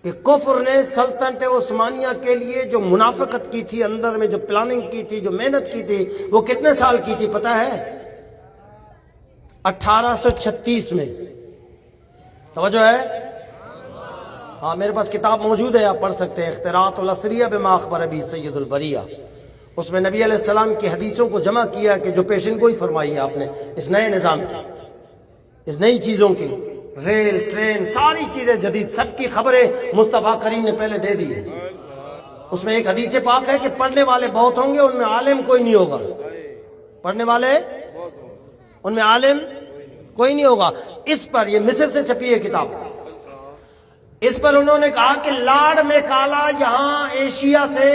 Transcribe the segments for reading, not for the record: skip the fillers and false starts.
کہ کفر نے سلطنت عثمانیہ کے لیے جو منافقت کی تھی، اندر میں جو پلاننگ کی تھی، جو محنت کی تھی، وہ کتنے سال کی تھی پتہ ہے؟ 1836 میں۔ توجہ ہے؟ ہاں میرے پاس کتاب موجود ہے، آپ پڑھ سکتے ہیں، اختراعات العصریہ بما اخبر بہ سید البریہ۔ اس میں نبی علیہ السلام کی حدیثوں کو جمع کیا کہ جو پیشن گوئی فرمائی ہے آپ نے اس نئے نظام کی، اس نئی چیزوں کی، ریل، ٹرین، ساری چیزیں جدید، سب کی خبریں مصطفیٰ کریم نے پہلے دے دی ہے۔ اس میں ایک حدیث پاک ہے کہ پڑھنے والے بہت ہوں گے، ان میں عالم کوئی نہیں ہوگا۔ پڑھنے والے ان میں عالم کوئی نہیں ہوگا۔ اس پر، یہ مصر سے چھپی ہے کتاب، اس پر انہوں نے کہا کہ لاڈ میں کالا یہاں ایشیا سے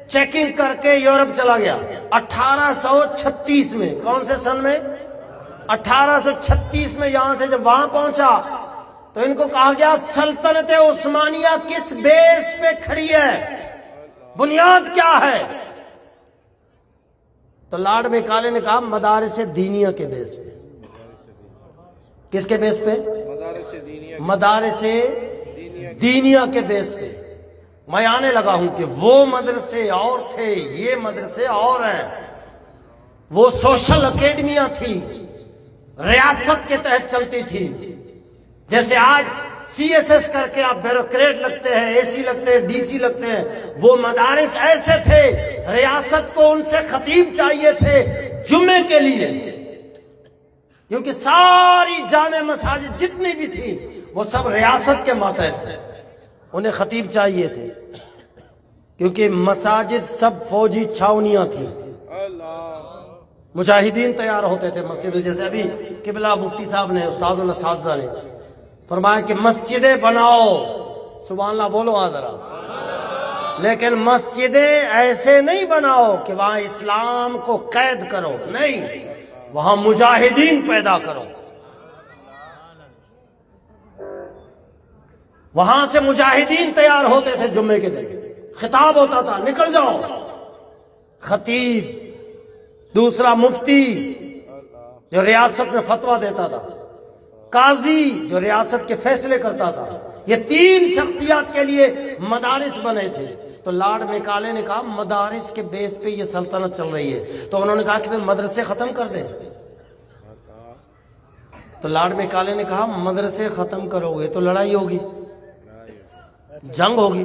چیکنگ کر کے یورپ چلا گیا 1836 میں۔ کون سے سن میں؟ 1836 میں یہاں سے جب وہاں پہنچا تو ان کو کہا گیا سلطنت عثمانیہ کس بیس پہ کھڑی ہے، بنیاد کیا ہے؟ تو لارڈ میکالے نے کہا مدارس دینیہ کے بیس پہ۔ کس کے بیس پہ؟ مدارس دینیہ کے بیس پہ۔ میں آنے لگا ہوں کہ وہ مدرسے اور تھے، یہ مدرسے اور ہیں۔ وہ سوشل اکیڈمیاں تھی، ریاست کے تحت چلتی تھی، جیسے آج سی ایس ایس کر کے آپ بیوروکریٹ لگتے ہیں، اے سی لگتے ہیں، ڈی سی لگتے ہیں۔ وہ مدارس ایسے تھے، ریاست کو ان سے خطیب چاہیے تھے جمعے کے لیے، کیونکہ ساری جامع مساجد جتنی بھی تھی وہ سب ریاست کے ماتحت تھے، انہیں خطیب چاہیے تھے، کیونکہ مساجد سب فوجی چھاونیاں تھیں، مجاہدین تیار ہوتے تھے مسجد۔ جیسے ابھی قبلہ مفتی صاحب نے، استاد الاساتذہ نے فرمایا کہ مسجدیں بناؤ، سبحان اللہ بولو ذرا، لیکن مسجدیں ایسے نہیں بناؤ کہ وہاں اسلام کو قید کرو، نہیں، وہاں مجاہدین پیدا کرو۔ وہاں سے مجاہدین تیار ہوتے تھے، جمعے کے دن خطاب ہوتا تھا، نکل جاؤ۔ خطیب، دوسرا مفتی جو ریاست میں فتویٰ دیتا تھا، قاضی جو ریاست کے فیصلے کرتا تھا، یہ تین شخصیات کے لیے مدارس بنے تھے۔ تو لارڈ میکالے نے کہا مدارس کے بیس پہ یہ سلطنت چل رہی ہے، تو انہوں نے کہا کہ پھر مدرسے ختم کر دیں۔ تو لارڈ میکالے نے کہا مدرسے ختم کرو گے تو لڑائی ہوگی، جنگ ہوگی،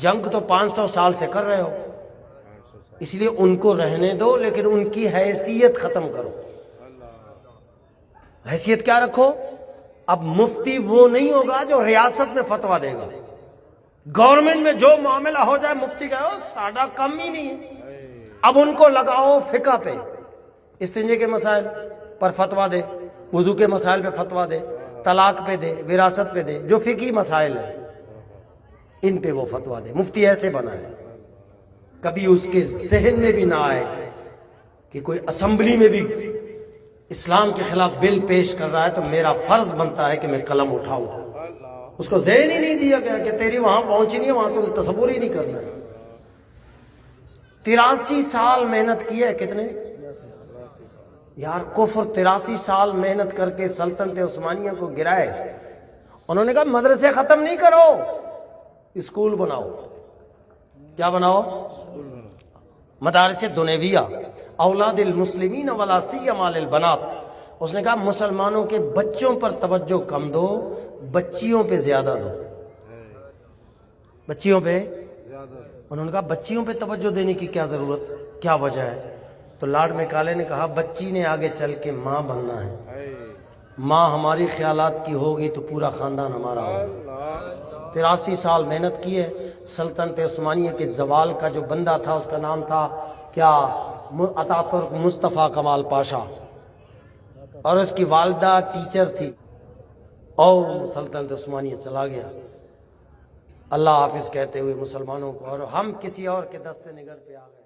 جنگ تو 500 سال سے کر رہے ہو، اس لیے ان کو رہنے دو، لیکن ان کی حیثیت ختم کرو۔ حیثیت کیا رکھو؟ اب مفتی وہ نہیں ہوگا جو ریاست میں فتویٰ دے گا، گورنمنٹ میں جو معاملہ ہو جائے مفتی کا ساڈا کم ہی نہیں ہے۔ اب ان کو لگاؤ فقہ پہ، استنجے کے مسائل پر فتویٰ دے، وضو کے مسائل پہ فتویٰ دے، طلاق پہ دے، وراثت پہ دے، جو فقہی مسائل ہیں ان پہ وہ فتویٰ دے۔ مفتی ایسے بنا ہے، کبھی اس کے ذہن میں بھی نہ آئے کہ کوئی اسمبلی میں بھی اسلام کے خلاف بل پیش کر رہا ہے تو میرا فرض بنتا ہے کہ میں قلم اٹھاؤں۔ اس کو ذہن ہی نہیں دیا گیا کہ تیری وہاں پہنچی نہیں ہے، وہاں تو تصور ہی نہیں کرنا ہے۔ 83 سال محنت کی ہے، کتنے یار کفر 83 سال محنت کر کے سلطنت عثمانیہ کو گرائے۔ انہوں نے کہا مدرسے ختم نہیں کرو، اسکول بناؤ۔ کیا بناؤ؟ مدارس دنیویہ، اولاد المسلمین ولا سیما للبنات۔ اس نے کہا مسلمانوں کے بچوں پر توجہ کم دو، بچیوں پہ زیادہ دو۔ بچیوں پہ، انہوں نے کہا بچیوں پہ توجہ دینے کی کیا ضرورت، کیا وجہ ہے؟ تو لارڈ میکالے نے کہا بچی نے آگے چل کے ماں بننا ہے، ماں ہماری خیالات کی ہوگی تو پورا خاندان ہمارا ہوگا۔ 83 سال محنت کی ہے۔ سلطنت عثمانیہ کے زوال کا جو بندہ تھا اس کا نام تھا کیا؟ اتاترک مصطفیٰ کمال پاشا، اور اس کی والدہ ٹیچر تھی، اور سلطنت عثمانیہ چلا گیا۔ اللہ حافظ کہتے ہوئے مسلمانوں کو، اور ہم کسی اور کے دست نگر پہ آ گئے۔